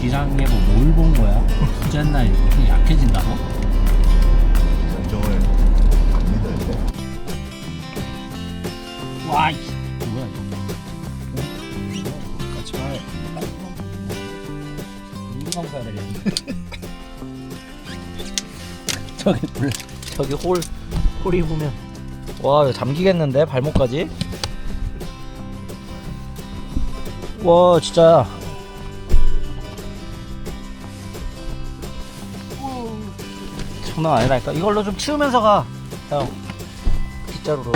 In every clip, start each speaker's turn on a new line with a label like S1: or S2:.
S1: 이상해 뭘 본 거야? 어쨌나 좀 약해진다고?
S2: 정을 안 믿어야 돼.
S1: 와, 이씨. 뭐야 이거?
S2: 같이 가요.
S1: 물감 사야 되겠는데. 저기 물, 저기 홀이 보면 와 이거 잠기겠는데 발목까지? 와 진짜 장난 아니라니까. 이걸로 좀 치우면서 가 형. 빗자루로.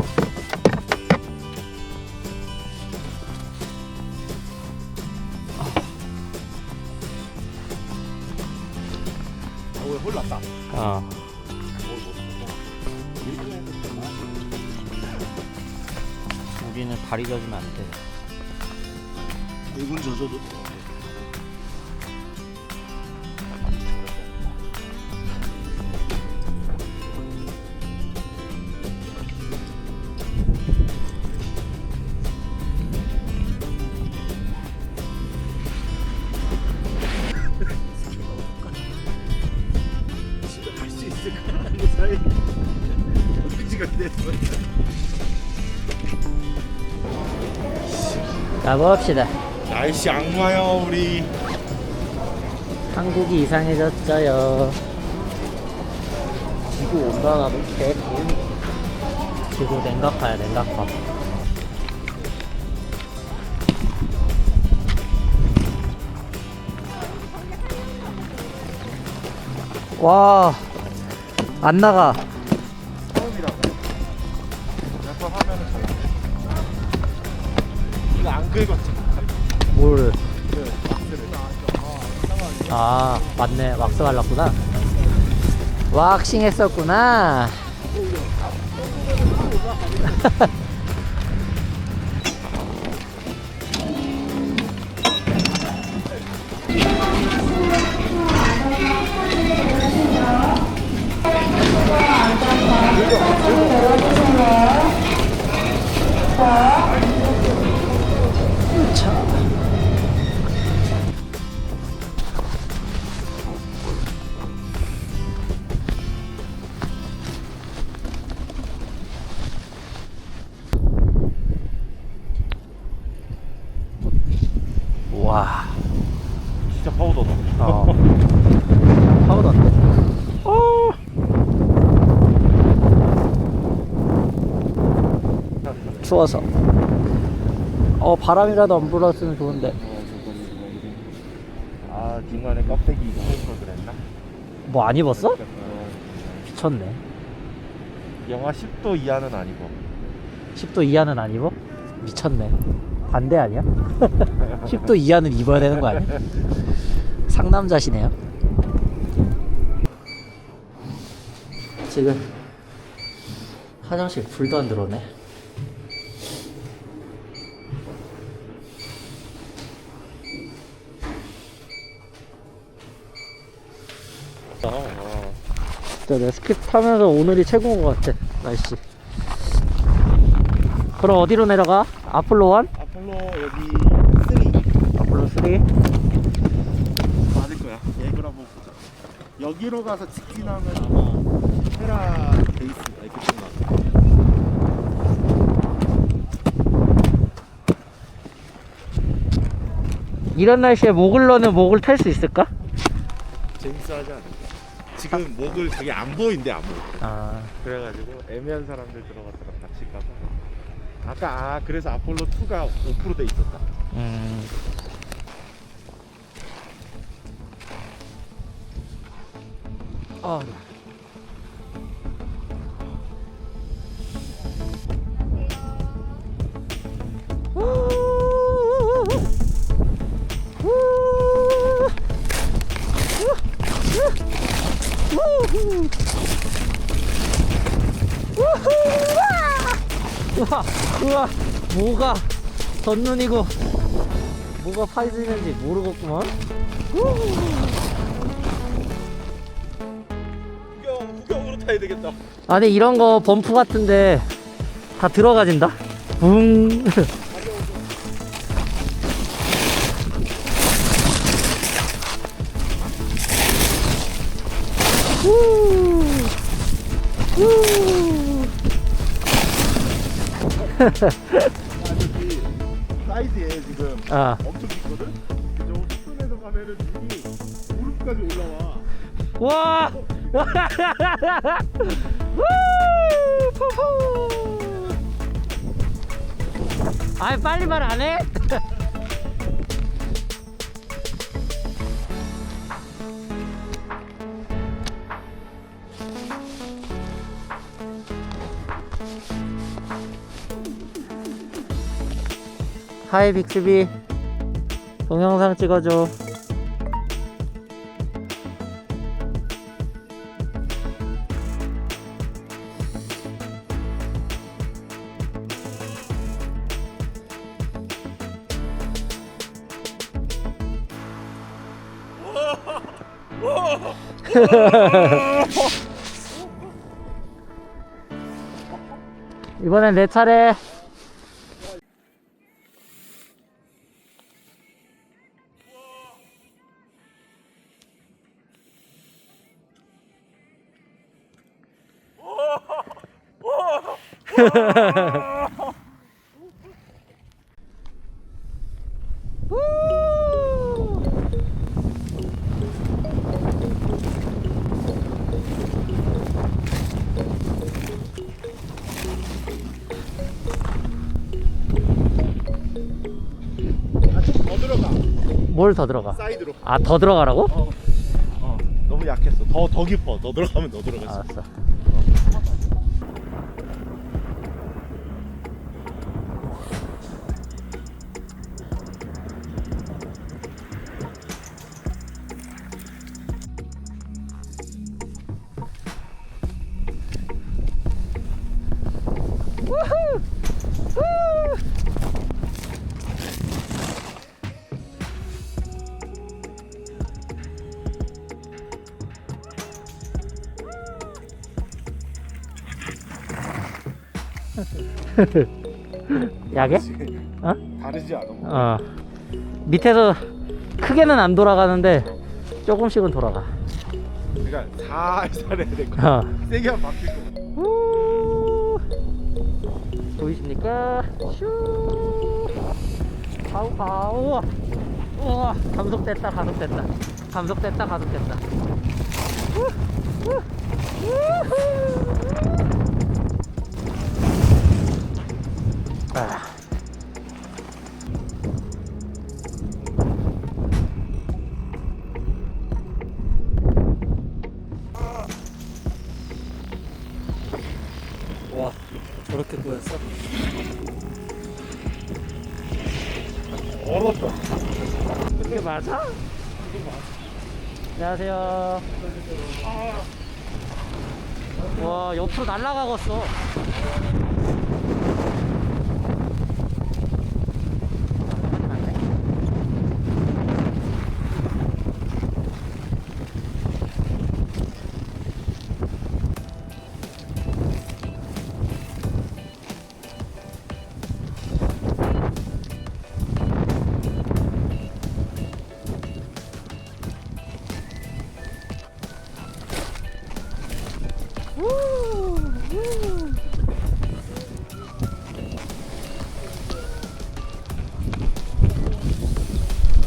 S2: 왜 홀랐다.
S1: 어. 우리는 발이 젖으면 안 돼.
S2: 일군 젖어도 돼. 집에 갈 수 있을까? 하는 사이 어디가 됐어.
S1: 가봅시다.
S2: 날씨 악마요 우리.
S1: 한국이 이상해졌어요. 지구 온난화도 개꿀. 지구 냉각화야 냉각화. 와, 안 나가.
S2: 처음이라고. 몇번 하면은 잘 돼. 이거 안 긁었지?
S1: 뭘?
S2: 그 박스를.
S1: 아, 맞네. 왁스 발랐구나. 왁싱 했었구나. 와,
S2: 진짜 파우더다.
S1: 어. 파우더인데? 추워서. 바람이라도 안 불었으면 좋은데.
S2: 아 중간에 껍데기 입을 걸 그랬나?
S1: 뭐 안 입었어? 미쳤네.
S2: 영하 10도 이하는 아니고.
S1: 10도 이하는 안 입어? 미쳤네. 반대 아니야? 10도 이하는 입어야 되는 거 아니야? 상남자시네요. 지금 화장실 불도 안 들어오네. 진짜 내가 스키 타면서 오늘이 최고인 것 같아. 날씨. 그럼 어디로 내려가? 아폴로 1?
S2: 아폴로 여기 3
S1: 아폴로 3?
S2: 맞을 거야. 얘그로 한번 보자. 여기로 가서 직진하면 아마 헤라 베이스가 이렇게 좀 나.
S1: 이런 날씨에 목을 넣는 목을 탈 수 있을까?
S2: 재밌어 하지 않을까? 지금 목을 되게 안 보인대 안 보여.
S1: 아,
S2: 그래가지고 애매한 사람들 들어갔다가 다칠까봐. 아까 그래서 아폴로 2가 5% 돼 있었다.
S1: 아, 우와, 뭐가 덧눈이고 뭐가 파지는지 모르겠구만.
S2: 구경으로 타야 되겠다.
S1: 아니 이런 거 범프 같은데 다 들어가진다. 붕.
S2: 저기 사이드에 지금
S1: 어.
S2: 엄청 깊거든? 저 수준에서 가면은 눈이 무릎까지 올라와.
S1: 와! 후! 푸푸! 아이 빨리 말 안 해? 하이 빅스비 동영상 찍어줘. 이번엔 내 차례.
S2: 좀 더 들어가.
S1: 뭘 더 들어가?
S2: 사이드로.
S1: 아, 더 들어가라고?
S2: 너무 약했어. 더 깊어. 더 들어가면 더 들어갔어.
S1: 알았어. 야게? 어?
S2: 다르지 않아?
S1: 어. 밑에서 크게는 안 돌아가는데 조금씩은 돌아가.
S2: 그러니까 살살 해야 될 거야.
S1: 어.
S2: 세게 하면 바뀔 거 같아.
S1: 우. 보이십니까? 슈. 가우 가우. 우와, 감속됐다, 가속됐다. 감속됐다, 가속됐다. 우. 우. 우후. 아. 와, 저렇게 보였어?
S2: 얼었다.
S1: 그게 맞아? 안녕하세요. 와, 옆으로 날아가겠어.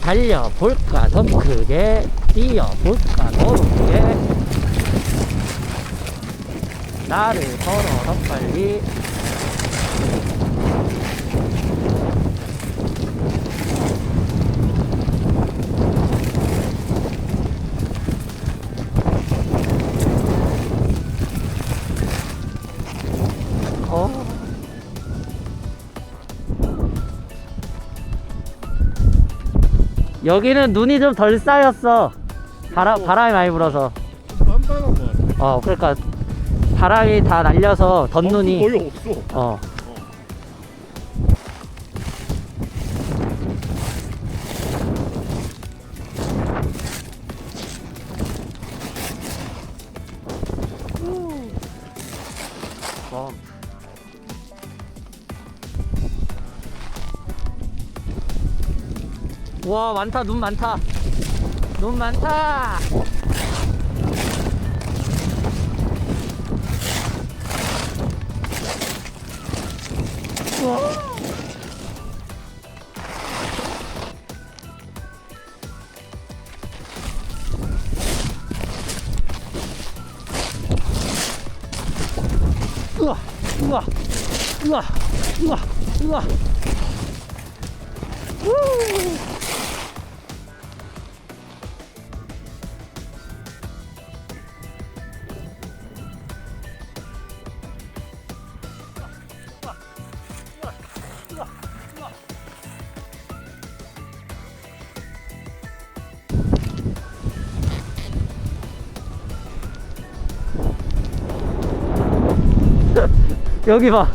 S1: 달려볼까 더 크게, 뛰어볼까 더 크게, 나를 걸어 더 빨리. 여기는 눈이 좀 덜 쌓였어. 바람이 많이 불어서.
S2: 단단한 거 같아.
S1: 그러니까 바람이 다 날려서 덧눈이.
S2: 거의 없어.
S1: 와, 많다. 눈 많다. 눈 많다. 우와, 우와, 우와, 우와, 우와. 우! 여기 봐.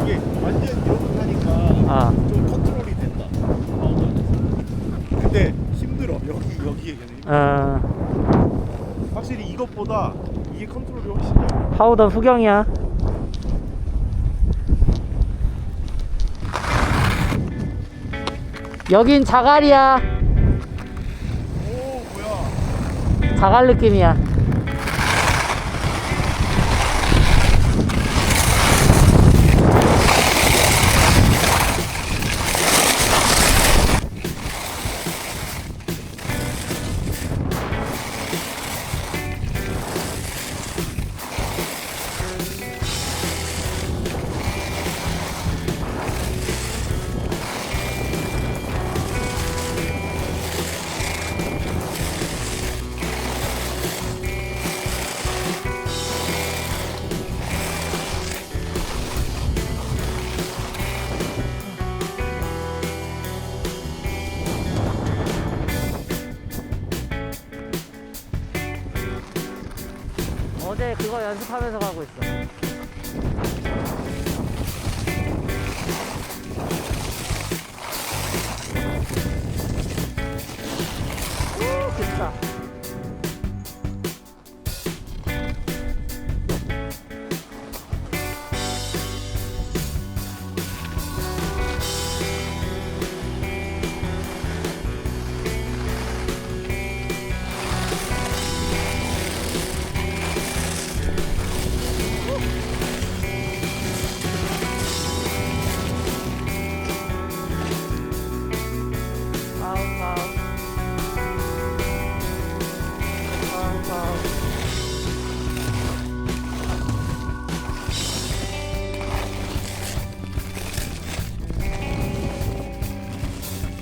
S2: 이게 완전 이렇게 하니까
S1: 아.
S2: 좀 컨트롤이 된다. 근데 힘들어. 여기에 그냥 힘들어. 확실히 이것보다 이게 컨트롤이 훨씬 돼.
S1: 하우던 후경이야. 여긴 자갈이야.
S2: 오 뭐야?
S1: 자갈 느낌이야. 어제 그거 연습하면서 가고 있어. 좋다.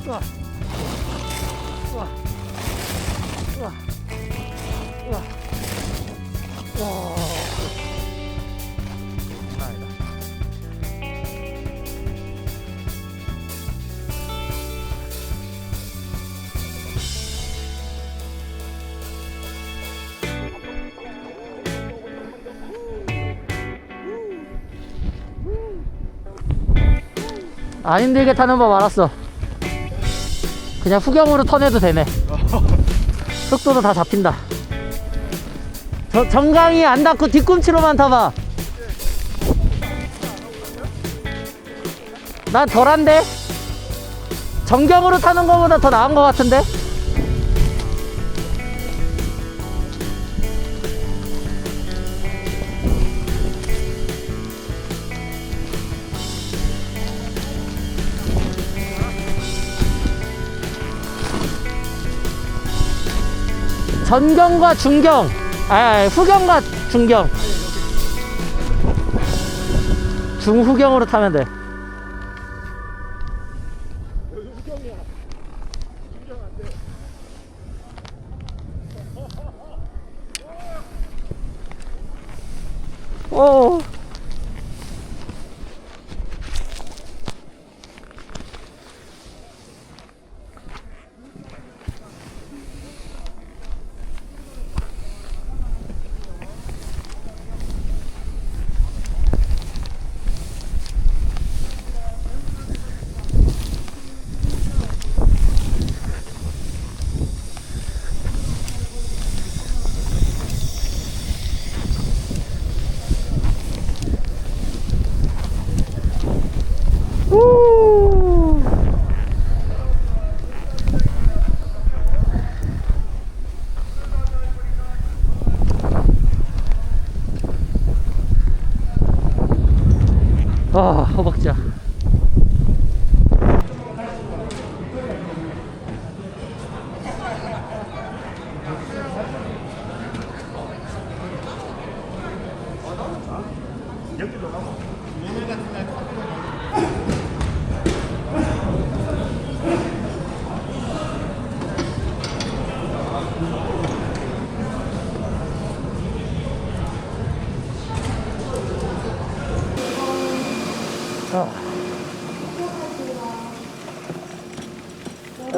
S1: 우와, 우와, 우와, 우와, 와, 장난이다. 안 힘들게 타는 법 알았어. 그냥 후경으로 턴해도 되네. 속도도 다 잡힌다. 저 정강이 안 닿고 뒤꿈치로만 타봐. 난 덜한데? 정경으로 타는 거보다 더 나은 거 같은데? 전경과 중경, 후경과 중경, 중후경으로 타면 돼.
S2: 여기 후경이야. 후경 안 돼.
S1: 오. 먹자.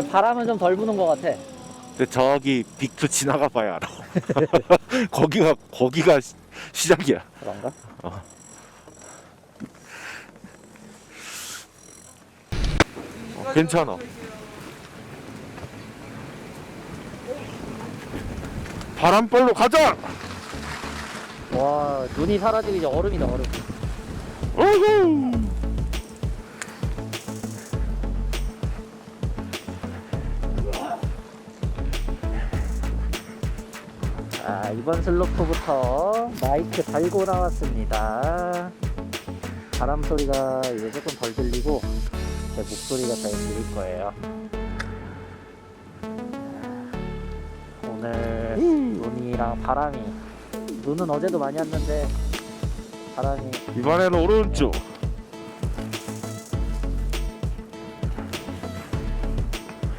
S1: 바람은 좀 덜 부는 것 같아.
S2: 근데 저기 빅트 지나가 봐야 알아. 거기가 시작이야.
S1: 그런가?
S2: 괜찮아. 바람벌로 가자.
S1: 와, 눈이 사라지고 이제 얼음이다, 얼음.
S2: 우후.
S1: 자, 이번 슬로프부터 마이크 달고 나왔습니다. 바람 소리가 이제 조금 덜 들리고 제 목소리가 잘 들릴 거예요. 오늘 눈이랑 바람이, 눈은 어제도 많이 왔는데 바람이
S2: 이번에는 오른쪽.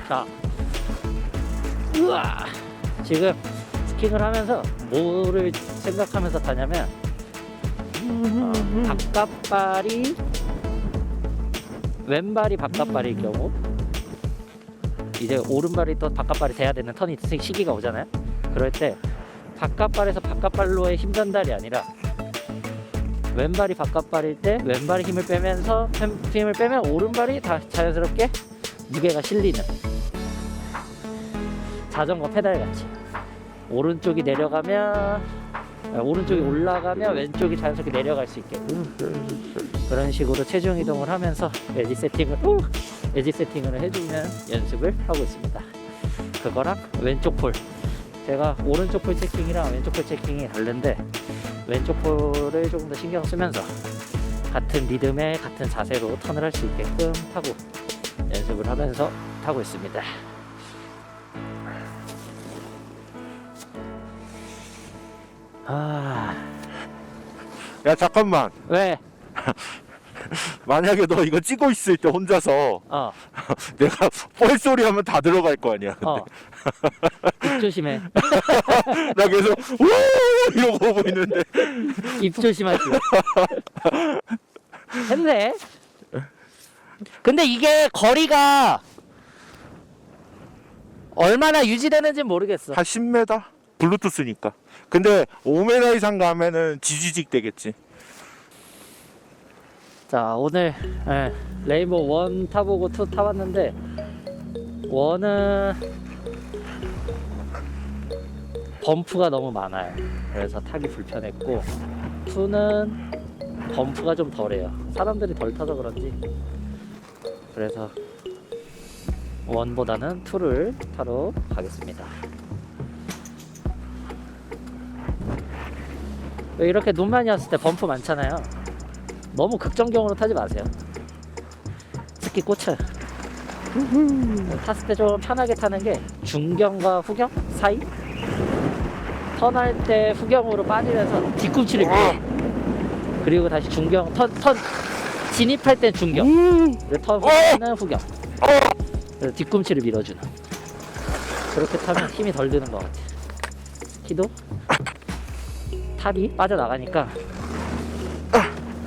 S1: 자, 우와! 지금 스킹을 하면서 뭐를 생각하면서 타냐면 바깥발이, 왼발이 바깥발일 경우 이제 오른발이 또 바깥발이 돼야 되는 턴이 시기가 오잖아요. 그럴 때 바깥발에서 바깥발로의 힘 전달이 아니라 왼발이 바깥발일 때 왼발의 힘을 빼면서 힘을 빼면 오른발이 다 자연스럽게 무게가 실리는, 자전거 페달 같이 오른쪽이 내려가면, 오른쪽이 올라가면 왼쪽이 자연스럽게 내려갈 수 있게 그런 식으로 체중 이동을 하면서 에지 세팅을 해주면 연습을 하고 있습니다. 그거랑 왼쪽 폴, 제가 오른쪽 폴 체킹이랑 왼쪽 폴 체킹이 다른데 왼쪽 폴을 조금 더 신경 쓰면서 같은 리듬에 같은 자세로 턴을 할 수 있게끔 타고 연습을 하면서 타고 있습니다.
S2: 야 잠깐만.
S1: 왜?
S2: 만약에 너 이거 찍고 있을 때 혼자서 내가 뻘 소리 하면 다 들어갈 거 아니야. 근데
S1: 입 조심해.
S2: 나 계속 우 이러고 오고 있는데.
S1: 입 조심하지. 했네. 근데 이게 거리가 얼마나 유지되는지 모르겠어.
S2: 한 10m? 블루투스니까. 근데 5m 이상 가면은 지지직 되겠지.
S1: 자, 오늘 레인보우 1 타보고 2 타봤는데 1은 범프가 너무 많아요. 그래서 타기 불편했고 2는 범프가 좀 덜해요. 사람들이 덜 타서 그런지. 그래서 1보다는 2를 타러 가겠습니다. 이렇게 눈 많이 왔을 때 범프 많잖아요. 너무 극정경으로 타지 마세요. 스키 꽂혀요. 탔을 때 좀 편하게 타는 게 중경과 후경 사이? 턴할 때 후경으로 빠지면서 뒤꿈치를 밀어. 그리고 다시 중경, 턴 진입할 땐 중경, 그리고 턴 후에는 후경. 그래서 뒤꿈치를 밀어주는. 그렇게 타면 힘이 덜 드는 것 같아요. 스키도 탑이 빠져나가니까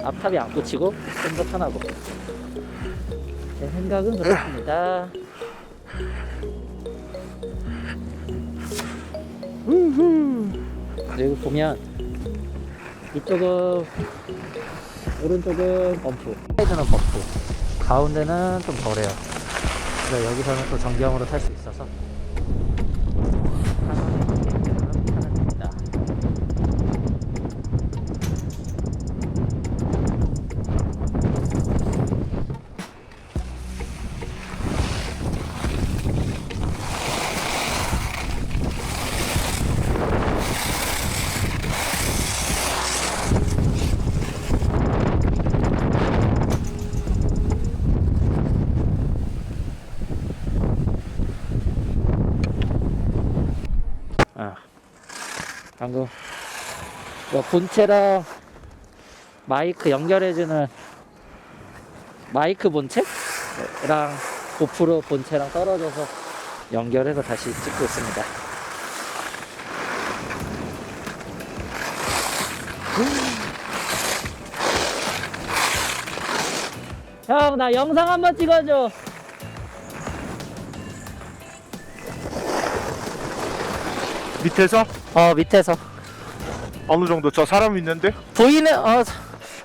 S1: 앞탑이 안 꽂히고 좀 더 편하고. 제 생각은 그렇습니다. 여기 보면 이쪽은, 오른쪽은 범프, 사이드는 범프, 가운데는 좀 덜해요. 그래서 여기서는 또 정경으로 탈 수 있어서 편합니다. 방금 이 본체랑 마이크 연결해주는 마이크 본체랑 고프로 본체랑 떨어져서 연결해서 다시 찍고 있습니다. 형, 나 영상 한번 찍어줘.
S2: 밑에서
S1: 밑에서
S2: 어느 정도 저 사람 있는데?
S1: 보이는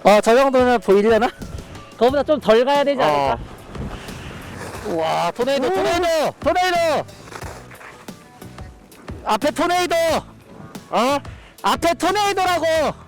S1: 저 정도는 보이려나? 그거보다 좀 덜 가야 되지 않을까? 와, 토네이도 앞에 토네이도 앞에 토네이도라고.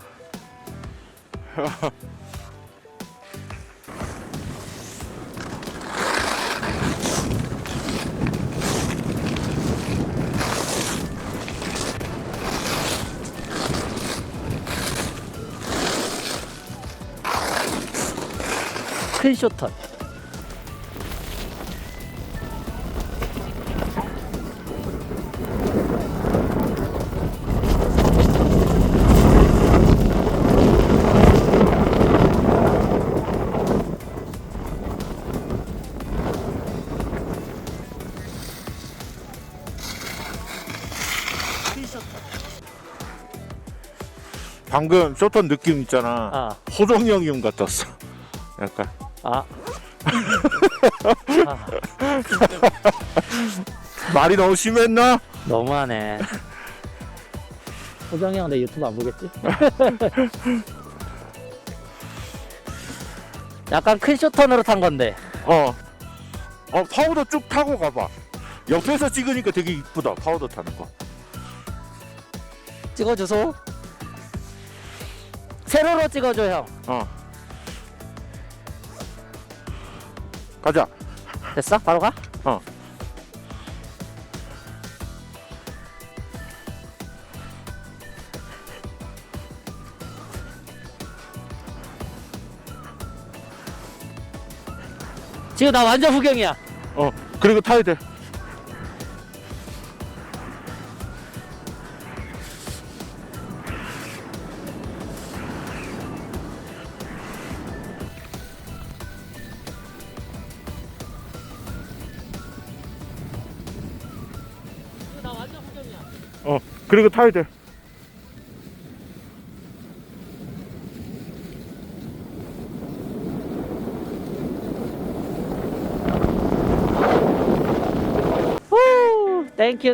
S1: 큰 쇼턴.
S2: 방금 쇼턴 느낌 있잖아. 호동이 형님 같았어. 약간. 말이 너무 심했나?
S1: 너무하네. 호정이 형 내 유튜브 안 보겠지? 약간 큰 쇼턴으로 탄 건데.
S2: 파우더 쭉 타고 가봐. 옆에서 찍으니까 되게 이쁘다. 파우더 타는 거.
S1: 찍어주소. 세로로 찍어줘, 형.
S2: 가자.
S1: 됐어? 바로 가? 지금 나 완전 후경이야.
S2: 그리고 타야 돼.
S1: 나 완전 후경이야.
S2: 그리고 타야 돼.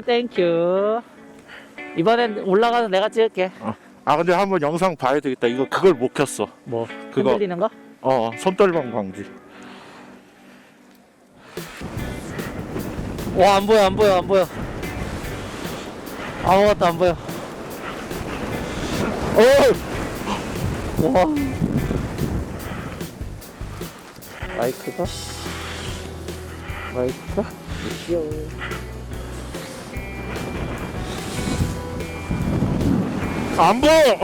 S1: 땡큐. 이번엔 올라가서 내가 찍을게.
S2: 근데 한번 영상 봐야 되겠다. 그걸 못 켰어.
S1: 뭐?
S2: 그거.
S1: 흔들리는 거?
S2: 손떨방 방지.
S1: 와, 안 보여. 아무것도 안 보여. 와. 마이크가? 귀여워.
S2: 안 보여.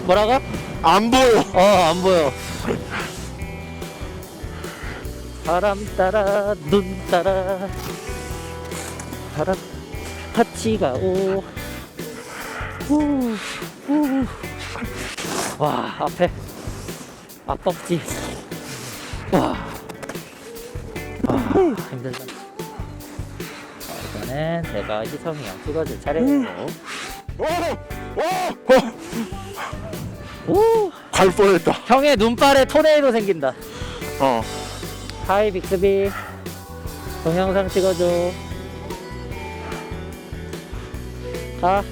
S1: 뭐라고?
S2: 안 보여.
S1: 안 보여. 바람 따라 눈 따라 바람 같이 가오. 와, 앞에 앞벅지. 와, 힘들다. 이번엔 제가 희성이 형 찍어줄 차례예요. 오,
S2: 갈 뻔했다.
S1: 형의 눈발에 토네이도 생긴다. 하이 빅스비, 동영상 찍어줘. 가.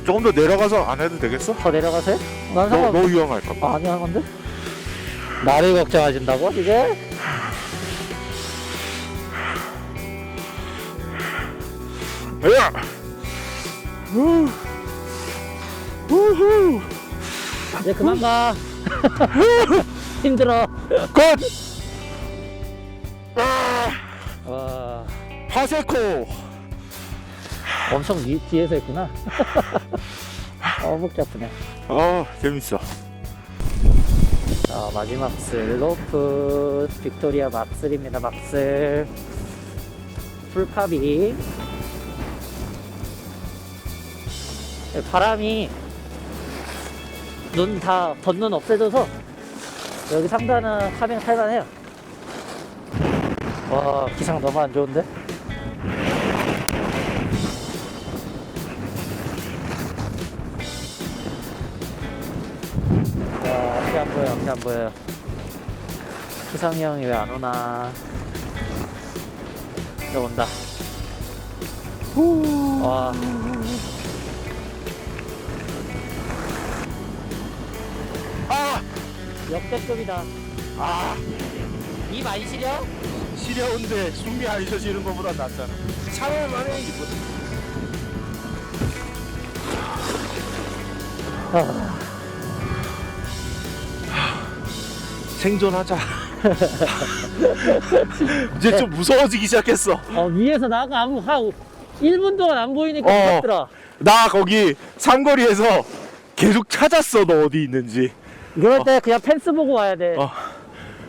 S2: 조금 더 내려가서 안 해도 되겠어?
S1: 더 내려가세요? 난 상관.
S2: 너 위험할까 봐.
S1: 아니야, 근데 나를 걱정하신다고 이제?
S2: 야! 우후!
S1: 이제 그만 가. 힘들어.
S2: 굿!
S1: 와,
S2: 파세코!
S1: 엄청 뒤에서 했구나. 복잡하네.
S2: 재밌어.
S1: 마지막 슬로프 빅토리아 막슬입니다. 막슬 풀카비. 바람이 눈 다 덧눈 없애줘서 여기 상단은 파밍 탈만해요. 와, 기상 너무 안 좋은데? 와, 앞이 안 보여, 앞이 안 보여요. 수상이 형이 왜 안 오나? 저 온다. 와.
S2: 아!
S1: 역대급이다.
S2: 아!
S1: 입 안 시려?
S2: 시려운데 숨이 안 쉬어지는 것보다 낫잖아. 참을만해 이거.
S1: 아,
S2: 생존하자. 이제 좀 무서워지기 시작했어.
S1: 위에서 나가 아무 한 1분 동안 안 보이니까
S2: 어.
S1: 무섭더라.
S2: 나 거기 삼거리에서 계속 찾았어, 너 어디 있는지.
S1: 이럴 때 그냥 펜스 보고 와야 돼.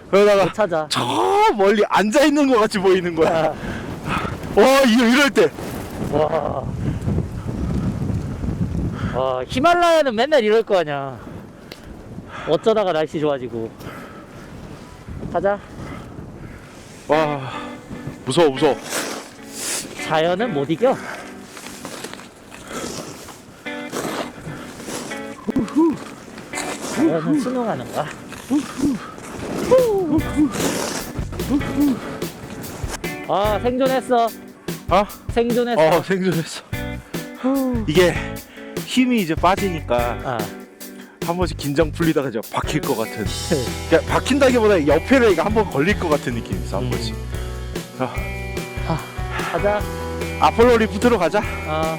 S2: 그러다가
S1: 못 찾아.
S2: 저 멀리 앉아 있는 것 같이 보이는 거야.
S1: 아,
S2: 와, 이럴 때.
S1: 와. 와, 히말라야는 맨날 이럴 거 아니야. 어쩌다가 날씨 좋아지고. 가자.
S2: 와, 무서워.
S1: 자연은 못 이겨. 자연은 순응하는 거야. 아, 생존했어.
S2: 어?
S1: 생존했어.
S2: 생존했어. 이게 힘이 이제 빠지니까
S1: 아,
S2: 한 번씩 긴장 풀리다가 이제 박힐 것 같은. 그러니까 박힌다기보다 옆에를 한 번 걸릴 것 같은 느낌이 있어, 한 번씩.
S1: 가자.
S2: 아폴로 리프트로 가자.
S1: 아.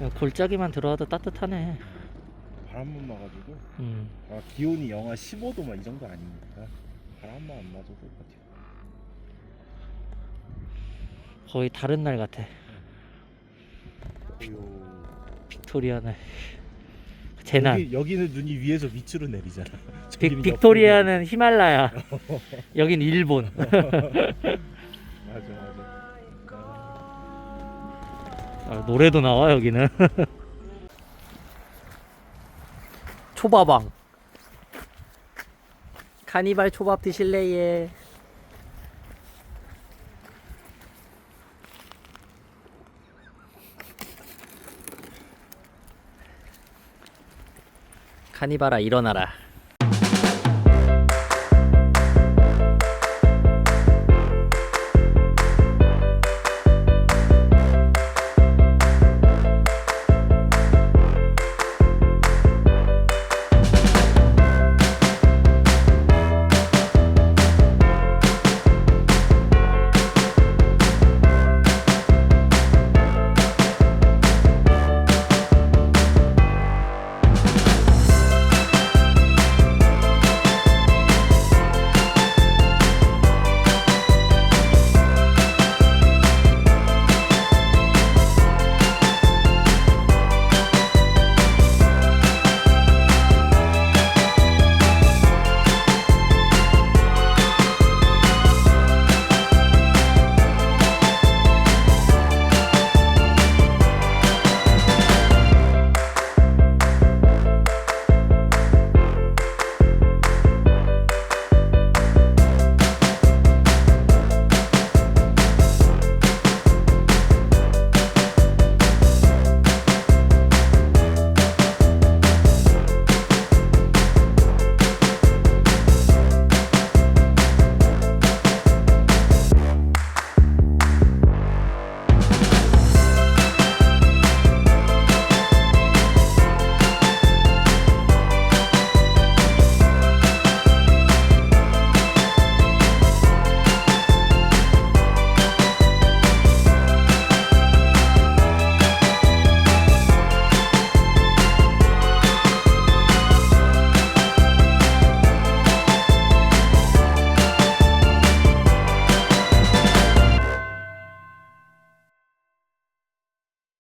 S1: 야, 골짜기만 들어와도 따뜻하네.
S2: 바람만 나가지고.
S1: 음.
S2: 기온이 영하 15도만 이 정도 아니니까 바람만 안 맞아도 똑같아.
S1: 거의 다른 날 같아. 빅토리아는 재난.
S2: 여기는 눈이 위에서 밑으로 내리잖아. 저기는
S1: 빅토리아는 히말라야. 여긴 일본.
S2: 맞아.
S1: 아, 노래도 나와 여기는. 초밥왕. 카니발 초밥 드실래예? 카니발아 일어나라.